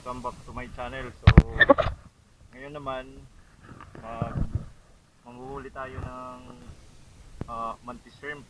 welcome back to my channel. So ngayon naman manghuhuli tayo ng mantis shrimp.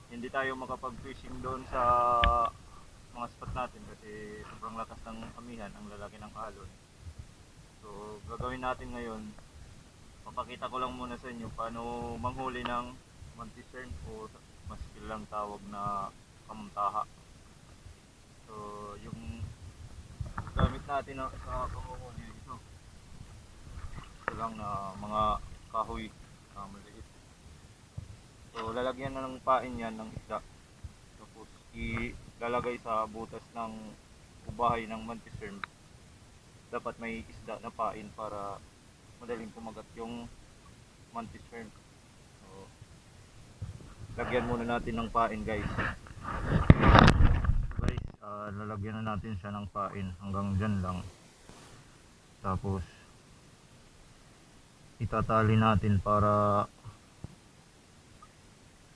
Hindi tayo makapag-fishing doon sa mga spot natin kasi sobrang lakas ng amihan, ang lalaki ng alon. So gagawin natin ngayon, papakita ko lang muna sa inyo paano manghuli ng mantis shrimp o mas kilalang tawag na kamuntaha. So yung gamit natin sa panguhuli ito lang na mga kahoy maliit. So lalagyan na ng pain yan ng isda, tapos ilalagay sa butas ng ubahay ng mantis shrimp. Dapat may isda na pain para madaling kumagat yung mantis shrimp. So lagyan muna natin ng pain guys. Lalagyan na natin siya ng pain hanggang dyan lang, tapos itatali natin para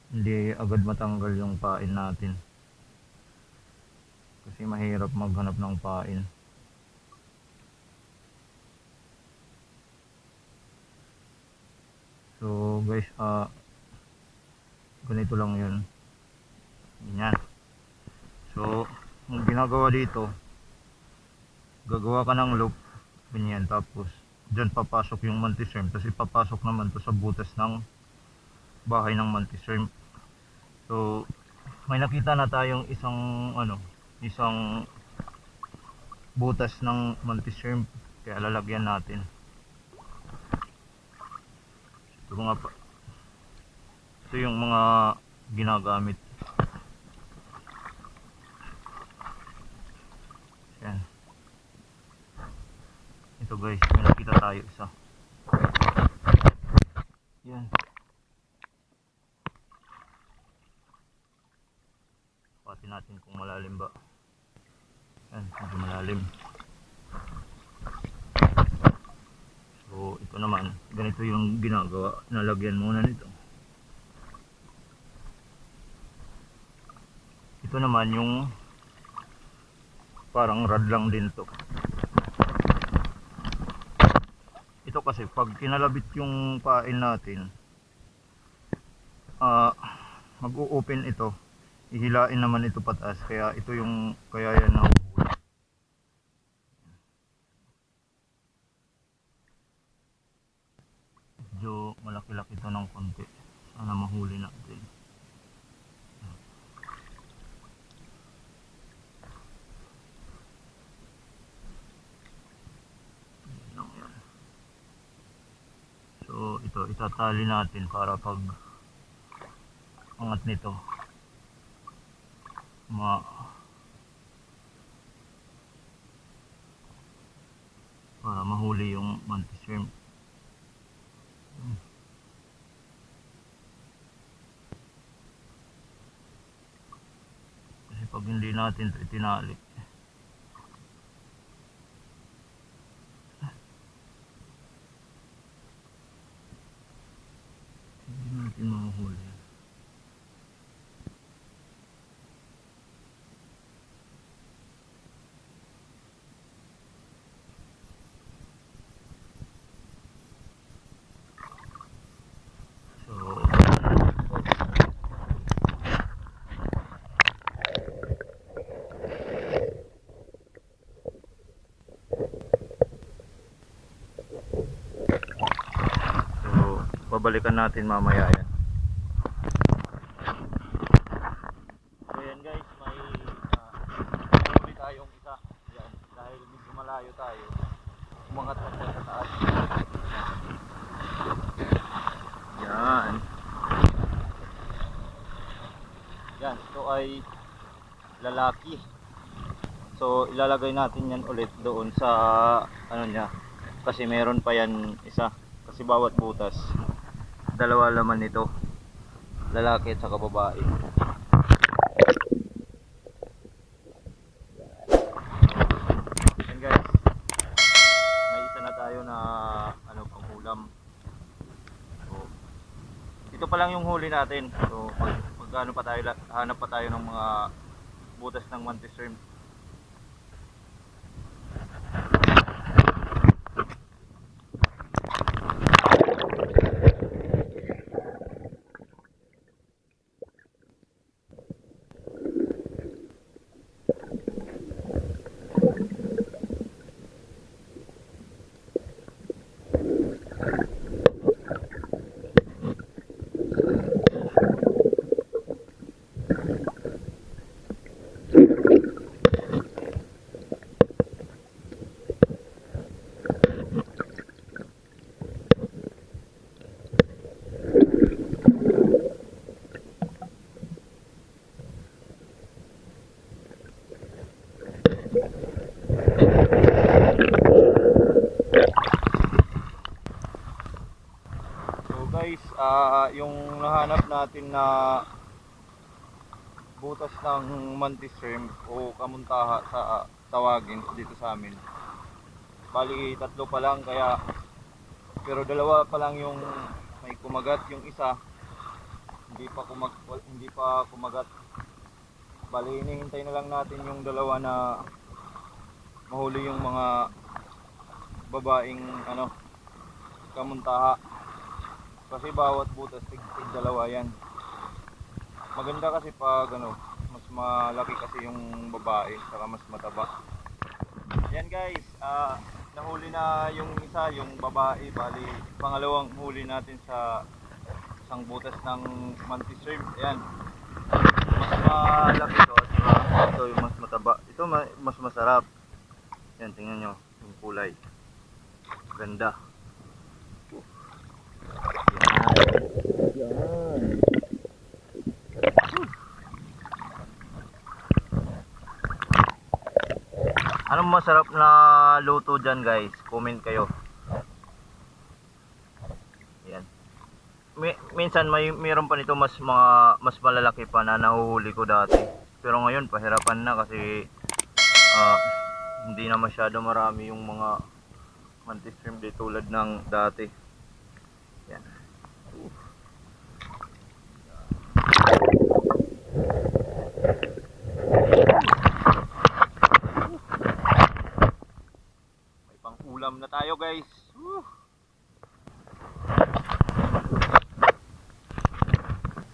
hindi agad matanggal yung pain natin kasi mahirap maghanap ng pain. So guys, ganito lang yun, ganyan. So ang ginagawa dito, gagawa ka ng loop ganyan, tapos dyan papasok yung mantis shrimp, tapos ipapasok naman to sa butas ng bahay ng mantis shrimp. So may nakita na tayong isang butas ng mantis shrimp, kaya lalagyan natin. Ito yung mga ginagamit. Yan. Ito guys, may nakita tayo isa. Yan. Pati natin kung malalim ba. Yan, medyo malalim. So ito naman, ganito yung ginagawa. Nalagyan muna nito. Ito naman yung parang rod lang din to. Ito kasi pag kinalabit yung pain natin, mag-o-open ito, ihilain naman ito pataas, kaya ito yung kaya yan nahuhuli. Medyo malaki-laki ito ng konti, sana mahuli natin. So ito itatali natin para pag angat nito para mahuli yung mantis shrimp. Kasi pag hindi natin ito itinali, hindi natin mahuli. Babalikan natin mamaya yan. So yan guys, may huli tayong isa yan, dahil medyo malayo tayo, umangat pa sa taas. Yan yan, ito ay lalaki. So ilalagay natin yan ulit doon sa niya, kasi meron pa yan isa, kasi bawat butas dalawa laman nito, lalaki at saka babae. Yan guys, may isa na tayo na panghulam. So ito pa lang yung huli natin. So hanap pa tayo ng mga butas ng mantis shrimp. natin na butas ng mantis shrimp o kamuntaha sa tawagin dito sa amin. Bali 3 pa lang, kaya pero 2 pa lang yung may kumagat, yung isa hindi pa kumagat. Bali hinihintay na lang natin yung 2 na mahuli yung mga babaeng kamuntaha. Kasi bawat butas tig 2 yan. Maganda kasi pag mas malaki kasi yung babae, saka mas mataba. Yan guys, nahuli na yung isa, yung babae. Bali pangalawang huli natin sa isang butas ng mantis shrimp. Ayan, mas malaki to at saka ito yung mas mataba. Ito mas masarap. Yan, tingnan nyo yung kulay, ganda. Yan. Anong masarap na luto dyan guys? Comment kayo. Yan. Minsan mayroon pa nito mas malalaki pa na nahuhuli ko dati. Pero ngayon pahirapan na kasi hindi na masyado marami yung mga mantis shrimp dito tulad ng dati. Yan. May pang-ulam na tayo guys. Woo!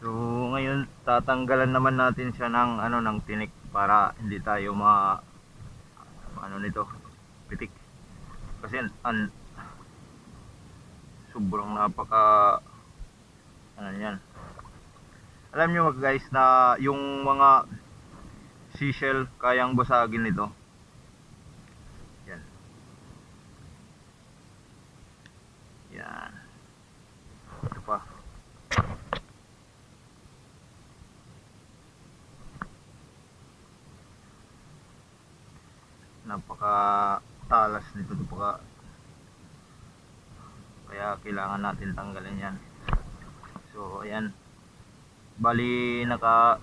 So ngayon tatanggalan naman natin siya ng ng tinik para hindi tayo nito pitik. Kasi sobrang napaka yan. Alam nyo guys na yung mga seashell kayang basagin nito. Yan. Yan. Ito pa. Napaka talas nito, kaya kailangan natin tanggalin yan. So ayan, bali naka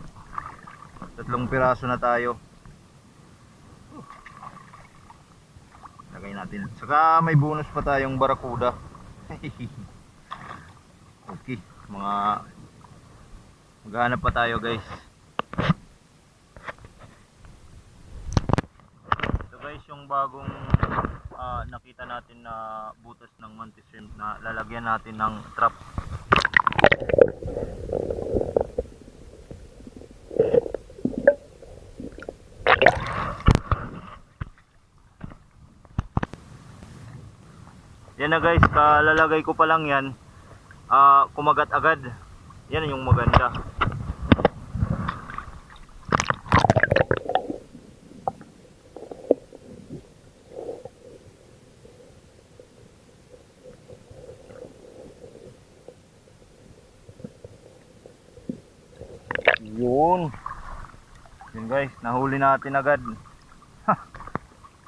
3 piraso na tayo. Lagay natin, saka may bonus pa tayong barakuda. Okay, maghanap pa tayo guys. So guys, yung bagong nakita natin na butas ng mantis shrimp na lalagyan natin ng trap. Yan na guys, kalalagay ko pa lang yan, kumagat agad. Yan yung maganda. Yun guys, nahuli natin agad.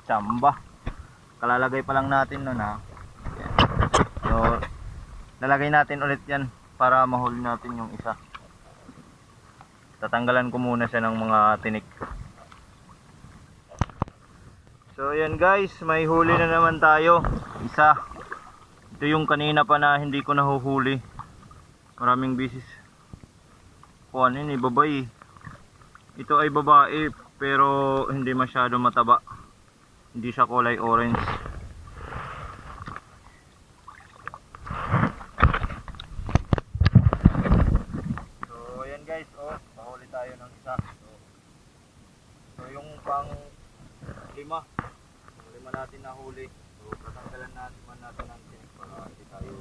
Tsamba. Kalalagay pa lang natin nun ha. Yan. So lalagay natin ulit yan para mahuli natin yung isa. Tatanggalan ko muna siya ng mga tinik. So yan guys, may huli na naman tayo. Isa. Ito yung kanina pa na hindi ko nahuhuli. Maraming bisis. Kuha ini babae. Ito ay babae pero hindi masyado mataba. Hindi siya kulay orange. So ayan guys, mahuli tayo ng isa. So yung pang lima natin nahuli. So tatanggalan natin ng tinik para hindi tayo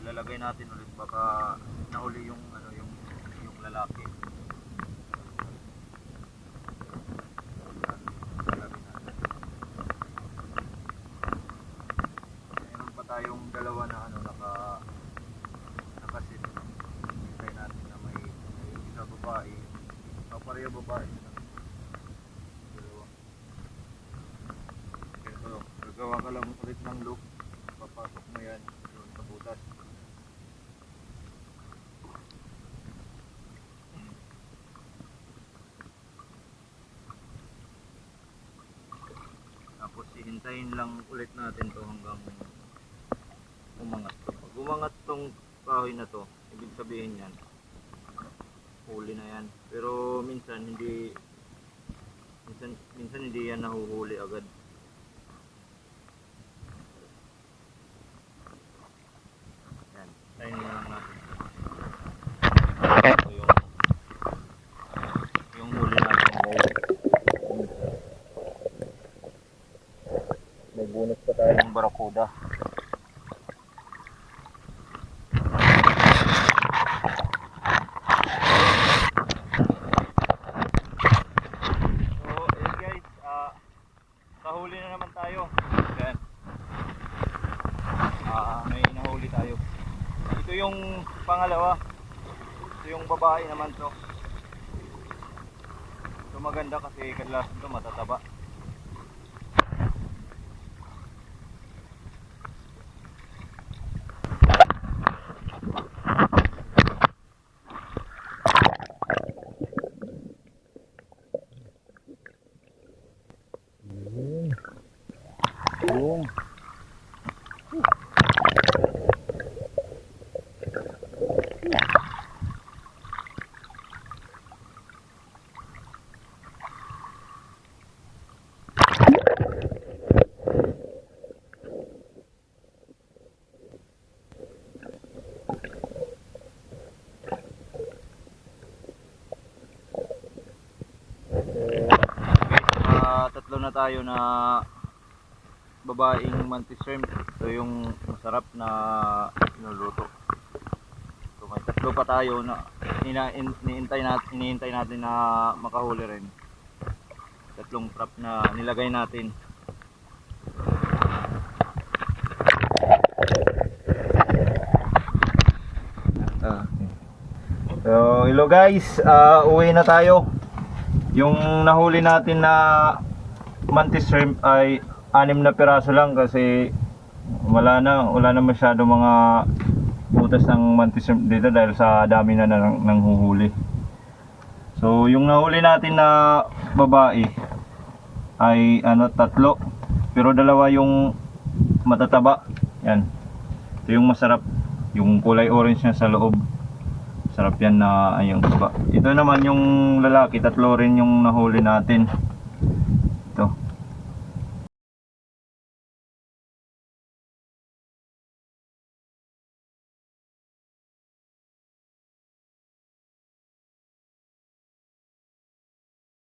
lalagay natin ulit, baka nahuli yung ano yung lalaki. Lalagay natin. Meron pa tayong dalawa na ano nakasit. Hintay natin na may isa babae, pareho babae. Dalawa. Pero gagawa ka lang ulit ng loop, papasok mo yan doon sa butas. Tapos hihintayin lang ulit natin to hanggang umangat to. Pag umangat tong kahoy na to, ibig sabihin yan huli na yan. Pero minsan hindi yan nahuhuli agad. Yan, tayo na lang natin. Ito yung huli natin, guys. May bonus pa tayong barakuda. Nahuli na naman tayo. Yan. May nahuli tayo. Ito yung pangalawa. Ito yung babae naman to. Ito maganda kasi kadalasan to matataba. Yung tatlo na tayo na babaeng mantis shrimp. Ito yung masarap na niluluto. So may tatlo pa tayo na iniintay natin na makahuli rin. Tatlong trap na nilagay natin. So hello guys, uwi na tayo. Yung nahuli natin na mantis shrimp ay 6 na piraso lang kasi wala na masyado mga butas ng mantis shrimp dito dahil sa dami na nang huhuli. So yung nahuli natin na babae ay tatlo, pero dalawa yung matataba. Yan. Ito yung masarap, yung kulay orange niya sa loob. Sarap yan na ayun. Ito naman yung lalaki, tatlo rin yung nahuli natin.